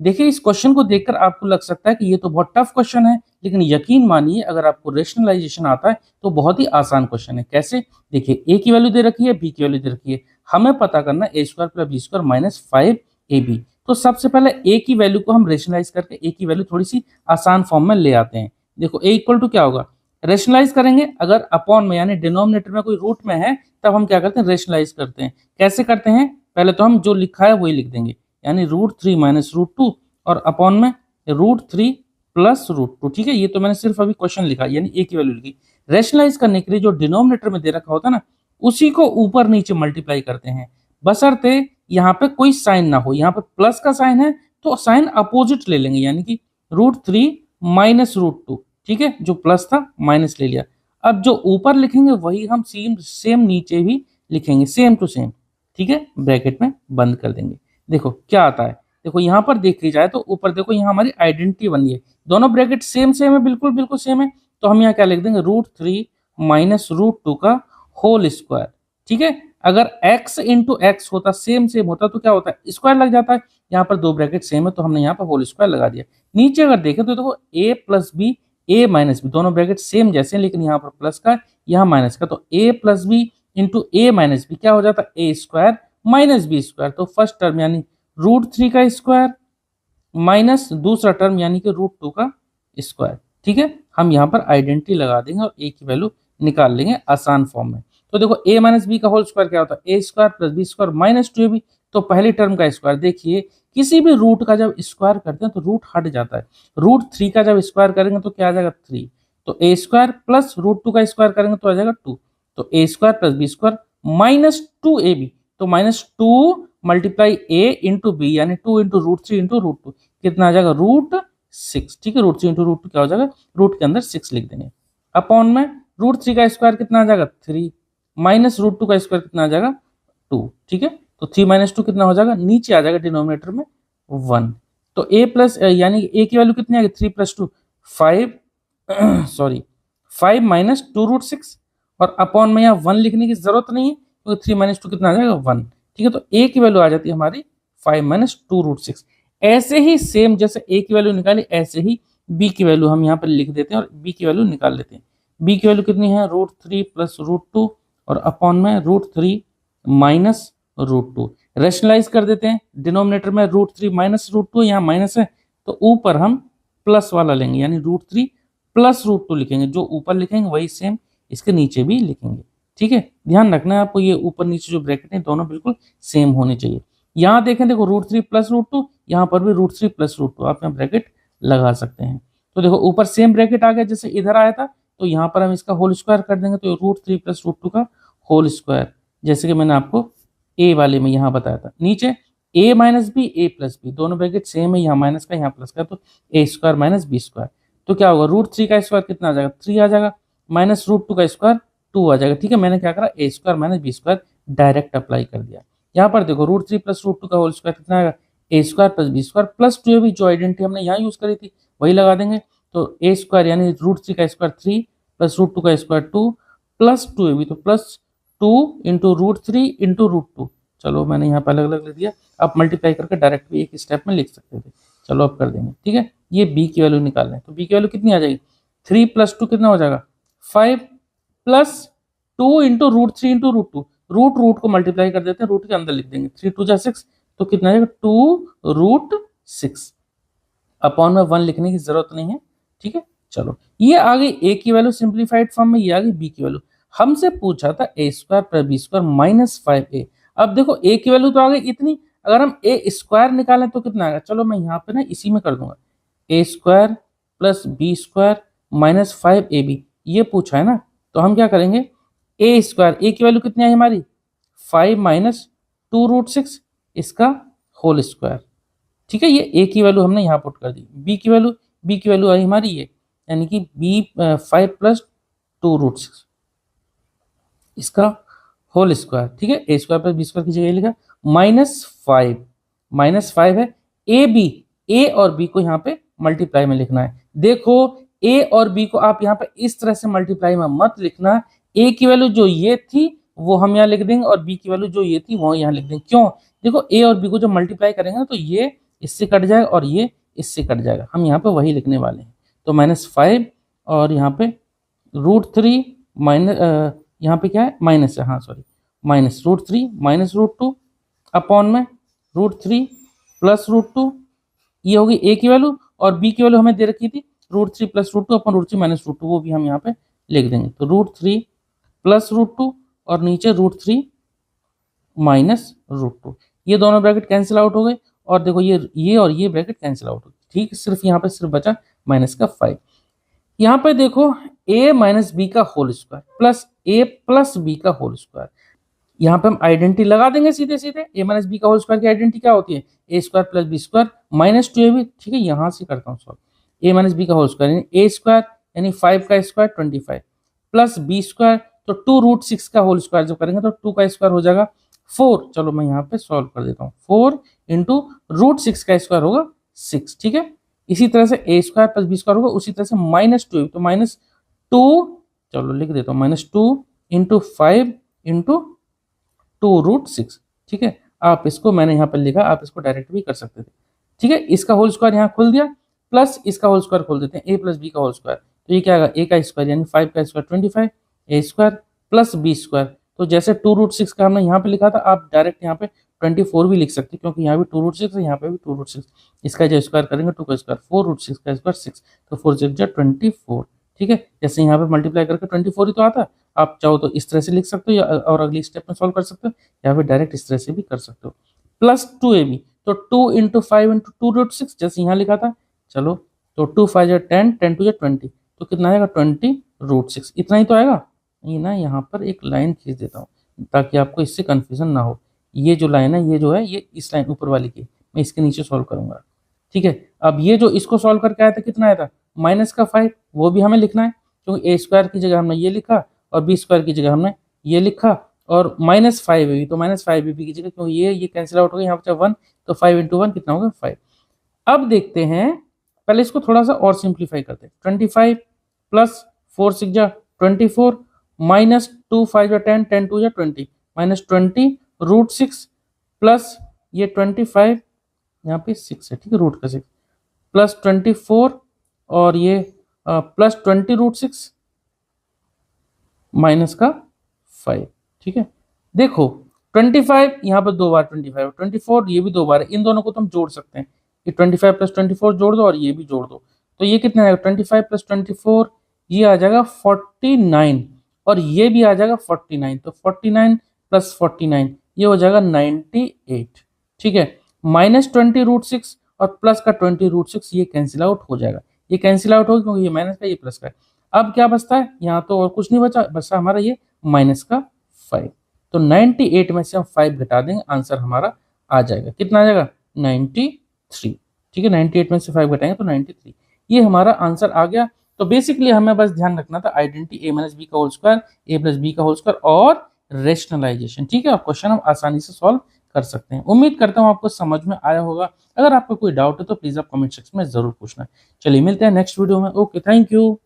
देखिए इस क्वेश्चन को देखकर आपको लग सकता है कि ये तो बहुत टफ क्वेश्चन है, लेकिन यकीन मानिए अगर आपको रेशनलाइजेशन आता है तो बहुत ही आसान क्वेश्चन है। कैसे? देखिए ए की वैल्यू दे रखी है, बी की वैल्यू दे रखी है, हमें पता करना है A square plus B square minus 5ab। तो सबसे पहले ए की वैल्यू को हम रेशनलाइज करके ए की वैल्यू थोड़ी सी आसान फॉर्म में ले आते हैं। देखो ए इक्वल टू क्या होगा, रेशनलाइज करेंगे, अगर अपॉन में यानी डिनोमिनेटर में कोई रूट में है तब हम क्या करते हैं, रेशनलाइज करते हैं। कैसे करते हैं, पहले तो हम जो लिखा है वही लिख देंगे, यानी √3 माइनस √2 और अपॉन में √3 प्लस √2। ठीक है, ये तो मैंने सिर्फ अभी क्वेश्चन लिखा यानी ए की वैल्यू लिखी। रेशनलाइज करने के लिए जो डिनोमिनेटर में दे रखा होता है ना, उसी को ऊपर नीचे मल्टीप्लाई करते हैं, बशर्ते यहाँ पे कोई साइन ना हो। यहाँ पे प्लस का साइन है तो साइन अपोजिट ले लेंगे, यानी कि √3 माइनस √2। ठीक है, जो प्लस था माइनस ले लिया। अब जो ऊपर लिखेंगे वही हम सेम नीचे भी लिखेंगे, सेम टू सेम। ठीक है, ब्रैकेट में बंद कर देंगे। देखो क्या आता है, देखो यहाँ पर देखी जाए तो ऊपर देखो यहाँ हमारी आइडेंटिटी बनी है, दोनों ब्रैकेट सेम सेम है, बिल्कुल बिल्कुल सेम है। तो हम यहाँ क्या लिख देंगे, √3 माइनस √2 का होल स्क्वायर। ठीक है, अगर x इंटू एक्स होता, सेम सेम होता तो क्या होता है, स्क्वायर लग जाता है। यहाँ पर दो ब्रैकेट सेम है तो हमने यहाँ पर होल स्क्वायर लगा दिया। नीचे अगर देखें तो देखो a plus B, a minus B, दोनों ब्रैकेट सेम जैसे हैं, लेकिन यहाँ पर प्लस का यहाँ माइनस का, तो a plus B into a minus B क्या हो जाता है, a square minus B square. तो फर्स्ट टर्म यानी √3 का स्क्वायर माइनस दूसरा टर्म यानी कि √2 का स्क्वायर। ठीक है, हम यहाँ पर आइडेंटिटी लगा देंगे और a की वैल्यू निकाल लेंगे आसान फॉर्म में। तो देखो a माइनस बी का होल स्क्वायर क्या होता है, a square plus B square minus 2ab। तो पहली टर्म का स्क्वायर, देखिए किसी भी रूट का जब स्क्वायर करते हैं तो रूट हट जाता है। √3 का जब स्क्वायर करेंगे तो क्या आ जाएगा, 3। तो a स्क्वायर प्लस √2 का स्क्वायर करेंगे तो आ जाएगा 2। तो a square plus B square minus 2ab। तो minus 2 multiply a into B, यानी 2 इंटू √3 इंटू √2 कितना आ जाएगा, √6। ठीक है, √3 इंटू √2 क्या हो जाएगा, रूट के अंदर 6 लिख देंगे। अपॉन में √3 का स्क्वायर कितना आ जाएगा, 3 माइनस √2 का स्क्वायर कितना आ जाएगा, 2। ठीक है, तो 3 माइनस 2 कितना हो जाएगा, नीचे आ जाएगा डिनोमिनेटर में 1। तो a प्लस यानी a की वैल्यू कितनी आ गई, 3 प्लस 2 5 सॉरी 5 माइनस 2√6। और अपॉन में यहाँ 1 लिखने की जरूरत नहीं है क्योंकि 3 माइनस 2 कितना आ जाएगा, 1। ठीक है, तो a की वैल्यू आ जाती है हमारी 5 माइनस 2√6। ऐसे ही सेम जैसे a की वैल्यू निकाली, ऐसे ही b की वैल्यू हम यहाँ पर लिख देते हैं और b की वैल्यू निकाल लेते हैं। b की वैल्यू कितनी है, √3 प्लस √2 और अपॉन में √3 माइनस √2। रेशनलाइज कर देते हैं, डिनोमिनेटर में √3 माइनस √2, यहाँ माइनस है तो ऊपर हम प्लस वाला लेंगे, यानी √3 प्लस √2 लिखेंगे। जो ऊपर लिखेंगे वही सेम इसके नीचे भी लिखेंगे। ठीक है, ध्यान रखना है आपको, ये ऊपर नीचे जो ब्रैकेट है दोनों बिल्कुल सेम होने चाहिए। यहाँ देखें, देखो √3 प्लस √2, यहाँ पर भी √3 प्लस √2, आप यहाँ ब्रैकेट लगा सकते हैं। तो देखो ऊपर सेम ब्रैकेट आ गया जैसे इधर आया था, तो यहाँ पर हम इसका होल स्क्वायर कर देंगे, तो √3 प्लस √2 का होल स्क्वायर, जैसे कि मैंने आपको ए वाले में यहाँ बताया था। नीचे a minus B, a plus B, दोनों ब्रैकेट सेम है, यहाँ माइनस का यहाँ प्लस का, तो a square minus B square. तो क्या होगा, √3 का स्क्वायर कितना आ जाएगा, 3 आ जाएगा, माइनस √2 का स्क्वायर 2 आ जाएगा। ठीक है, मैंने क्या करा, a square minus B square direct apply कर दिया। यहाँ पर देखो √3 प्लस √2 का होल स्क्वायर कितना आएगा, a square plus B square plus 2ab, जो आइडेंटिटी हमने यहाँ यूज करी थी वही लगा देंगे। तो a स्क्वायर यानी √3 का स्क्वायर 3 प्लस √2 का स्क्वायर 2 प्लस 2ab, तो प्लस 2 इंटू √3 इंटू √2। चलो मैंने यहाँ पर अलग अलग लिख दिया, आप मल्टीप्लाई करके डायरेक्ट भी एक स्टेप में लिख सकते थे। चलो अब कर देंगे। ठीक है, ये b की वैल्यू निकालना है, तो b की वैल्यू कितनी आ जाएगी, 3 प्लस 2 कितना हो जाएगा, 5 प्लस 2 इंटू √3 इंटू √2, रूट को मल्टीप्लाई कर देते हैं, रूट के अंदर लिख देंगे, 3 2 जा 6, तो कितना आ जाएगा 2√6। अपॉन में 1 लिखने की जरूरत नहीं है। ठीक है, चलो ये आ गई a की वैल्यू सिंप्लीफाइड फॉर्म में, ये आ गई b की वैल्यू। हमसे पूछा था a square plus B square minus 5a। अब देखो a की वैल्यू तो आ गई इतनी, अगर हम a स्क्वायर निकालें तो कितना आएगा, चलो मैं यहाँ पे ना इसी में कर दूंगा, a square plus B square minus 5ab, ये पूछा है ना, तो हम क्या करेंगे, a स्क्वायर, a की वैल्यू कितनी आई हमारी 5 माइनस 2√6, इसका होल स्क्वायर। ठीक है, ये a की वैल्यू हमने यहाँ पुट कर दी। b की वैल्यू आई हमारी ये, यानी कि b 5 प्लस 2√6, इसका होल स्क्वायर। ठीक है, a square plus B square की जगह लिखा -5 है। a और b को यहाँ पे मल्टीप्लाई में लिखना है। देखो a और b को आप यहाँ पे इस तरह से मल्टीप्लाई में मत लिखना, a की वैल्यू जो ये थी वो हम यहाँ लिख देंगे और b की वैल्यू जो ये थी वो यहाँ लिख देंगे। क्यों, देखो a और b को जब मल्टीप्लाई करेंगे ना तो ये इससे कट जाएगा और ये इससे कट जाएगा, हम यहाँ पे वही लिखने वाले हैं। तो -5 और यहाँ पे √3 माइनस, यहाँ पे क्या है माइनस है, हाँ सॉरी, -√3 -√2 अपॉन में √3 प्लस √2, ये होगी ए की वैल्यू, और बी की वैल्यू हमें दे रखी थी √3 प्लस √2 अपॉन √3 -√2, वो भी हम यहाँ पे लिख देंगे। तो √3 प्लस √2 और नीचे √3 -√2, ये दोनों ब्रैकेट कैंसिल आउट हो गए, और देखो ये और ये ब्रैकेट कैंसिल आउट हो गए, ठीक। सिर्फ यहाँ पे सिर्फ बचा -5। यहाँ पे देखो a माइनस बी का whole square plus a plus B का होल स्क्वायर, यहाँ पे हम आइडेंटिटी लगा देंगे सीधे सीधे। a माइनस बी का होल स्क्वायर की आइडेंटिटी क्या होती है, a square plus B square minus 2ab, ठीक है। यहाँ से करता हूँ सॉल्व, a माइनस बी का होल स्क्वायर यानी a स्क्वायर यानी 5 का स्क्वायर 25 प्लस बी स्क्वायर, तो 2√6 का होल स्क्वायर जब करेंगे तो 2 का स्क्वायर हो जाएगा 4। चलो मैं यहाँ पे सॉल्व कर देता हूँ, 4 इंटू √6 का स्क्वायर होगा 6, ठीक है। इसी तरह से a square plus B square होगा, उसी तरह से -2, तो -2, चलो लिख देता हूँ, -2 इंटू 5 इंटू 2√6, ठीक है। आप इसको, मैंने यहाँ पर लिखा, आप इसको डायरेक्ट भी कर सकते थे, ठीक है। इसका होल स्क्वायर यहाँ खोल दिया, प्लस इसका होल स्क्वायर खोल देते हैं, a प्लस बी का होल स्क्वायर, तो ये क्या आएगा, a का स्क्वायर यानी 5 का square 25, a square plus B square, तो जैसे 2√6 का हमने यहाँ पे लिखा था, आप डायरेक्ट यहाँ पे 24 भी लिख सकते हैं, क्योंकि यहाँ भी 2√6 है, यहाँ पे भी 2√6, इसका जो स्क्वायर करेंगे 2 का स्क्वायर 4√6 का स्क्वायर 6, तो 4 6 24, ठीक है। जैसे यहाँ पे मल्टीप्लाई करके 24 ही तो आता है, आप चाहो तो इस तरह से लिख सकते हो या और अगली स्टेप में सॉल्व कर सकते हो, या फिर डायरेक्ट इस तरह से भी कर सकते हो। प्लस 2ab, तो 2 इंटू 5 इंटू 2√6 जैसे यहाँ लिखा था, चलो तो 2 5 10, 10 2 20, तो कितना आएगा 20√6, इतना ही तो आएगा। ये ना यहाँ पर एक लाइन खींच देता हूँ ताकि आपको इससे कंफ्यूजन ना हो, ये जो लाइन है ये जो है ये इस लाइन ऊपर वाली की, मैं इसके नीचे सॉल्व करूंगा, ठीक है। अब ये जो इसको सॉल्व करके आया था कितना आया था -5, वो भी हमें लिखना है, क्योंकि a स्क्वायर की जगह हमने ये लिखा और बी स्क्वायर की जगह हमने ये लिखा, और -5 भी, तो -5 भी की जगह, क्योंकि ये कैंसिल आउट हो गया, यहाँ बचा 1, तो 5 इंटू 1 कितना होगा 5। अब देखते हैं, पहले इसको थोड़ा सा और सिंप्लीफाई करते हैं, 25 प्लस 4 6 जा 24 माइनस 2 5 जा 10, 10 2 जा 20 माइनस 20√6 प्लस ये 25, यहाँ पे 6 है, ठीक है, रूट का 6 प्लस 24 और ये प्लस 20√6 माइनस का 5, ठीक है। देखो 25 यहाँ पर 2 बार 25, 24 ये भी 2 बार है, इन दोनों को तो हम जोड़ सकते हैं, ये 25 प्लस 24 जोड़ दो और ये भी जोड़ दो, तो ये कितना आएगा 25 प्लस 24, ये आ जाएगा 49, और ये भी आ जाएगा 49, तो 49 प्लस 49 ये हो जाएगा 98, ठीक है। -20√6 और प्लस का 20√6 ये कैंसिल आउट हो जाएगा, ये कैंसिल आउट होगा क्योंकि ये माइनस का ये प्लस का है। अब क्या बचता है, यहाँ तो और कुछ नहीं बचा, बचा हमारा ये माइनस का 5, तो 98 में से हम 5 घटा देंगे, आंसर हमारा आ जाएगा, कितना आ जाएगा 93, ठीक है। 98 में से 5 घटाएंगे तो 93, ये हमारा आंसर आ गया। तो बेसिकली हमें बस ध्यान रखना था आइडेंटिटी a माइनस बी का whole square, a plus B का होल स्क्वायर और रेशनलाइजेशन, ठीक है। क्वेश्चन हम आसानी से सॉल्व कर सकते हैं। उम्मीद करता हूँ आपको समझ में आया होगा, अगर आपको कोई डाउट है तो प्लीज आप कमेंट सेक्शन में जरूर पूछना। चलिए मिलते हैं नेक्स्ट वीडियो में, ओके थैंक यू।